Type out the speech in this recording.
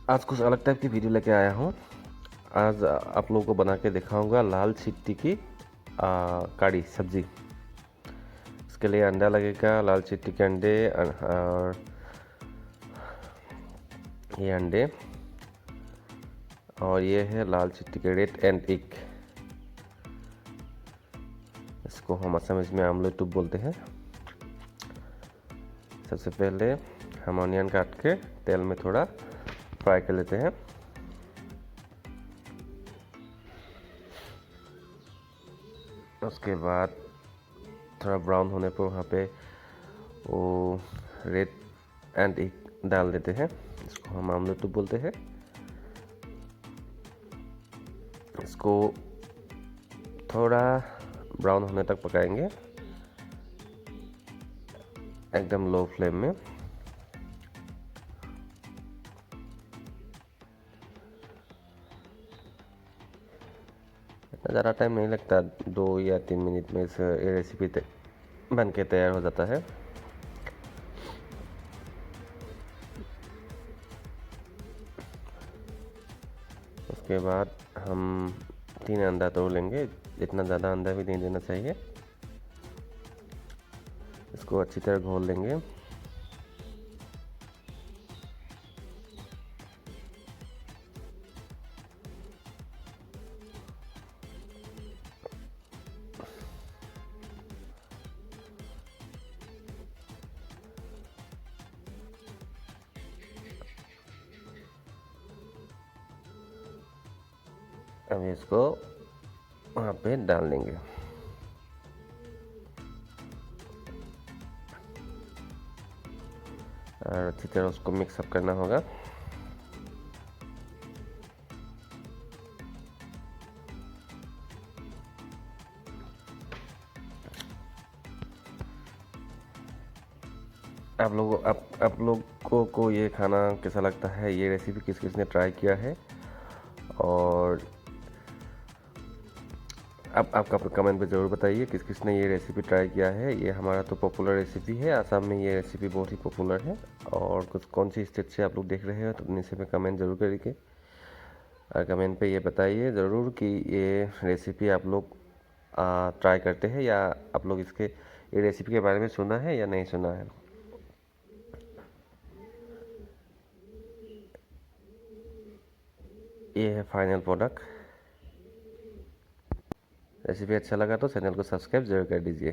आज कुछ अलग टाइप की वीडियो लेके आया हूँ। आज आप लोगों को बना के दिखाऊंगा लाल चिट्टी की कड़ी सब्जी। इसके लिए अंडा लगेगा, लाल चिट्टी के अंडे और ये अंडे, और ये है लाल चिट्टी के रेड एंड एग। इसको हम असमीज में आमलेट बोलते हैं। सबसे पहले हम ऑनियन काट के तेल में थोड़ा फ्राई कर लेते हैं। उसके बाद थोड़ा ब्राउन होने पर वहाँ पे वो रेड एंड एग डाल देते हैं। इसको हम आमलेट बोलते हैं। इसको थोड़ा ब्राउन होने तक पकाएंगे, एकदम लो फ्लेम में। ज़्यादा टाइम नहीं लगता, 2 या 3 मिनट में इस रेसिपी बन के तैयार हो जाता है। उसके बाद हम 3 अंडा तोड़ लेंगे। इतना ज़्यादा अंडा भी नहीं देना चाहिए। इसको अच्छी तरह घोल लेंगे। अब इसको वहाँ पे डाल देंगे। और अच्छी तरह उसको मिक्सअप करना होगा। आप लोगों को ये खाना कैसा लगता है, ये रेसिपी किस किस ने ट्राई किया है, और आपका कमेंट पे ज़रूर बताइए किस किस ने ये रेसिपी ट्राई किया है। ये हमारा तो पॉपुलर रेसिपी है, आसाम में ये रेसिपी बहुत ही पॉपुलर है। और कुछ कौन सी स्टेट से आप लोग देख रहे हो तो नीचे में कमेंट ज़रूर करिए, और कमेंट पे ये बताइए ज़रूर कि ये रेसिपी आप लोग ट्राई करते हैं, या आप लोग इसके ये रेसिपी के बारे में सुना है या नहीं सुना है। ये है फाइनल प्रोडक्ट। रेसिपी अच्छा लगा तो चैनल को सब्सक्राइब जरूर कर दीजिए।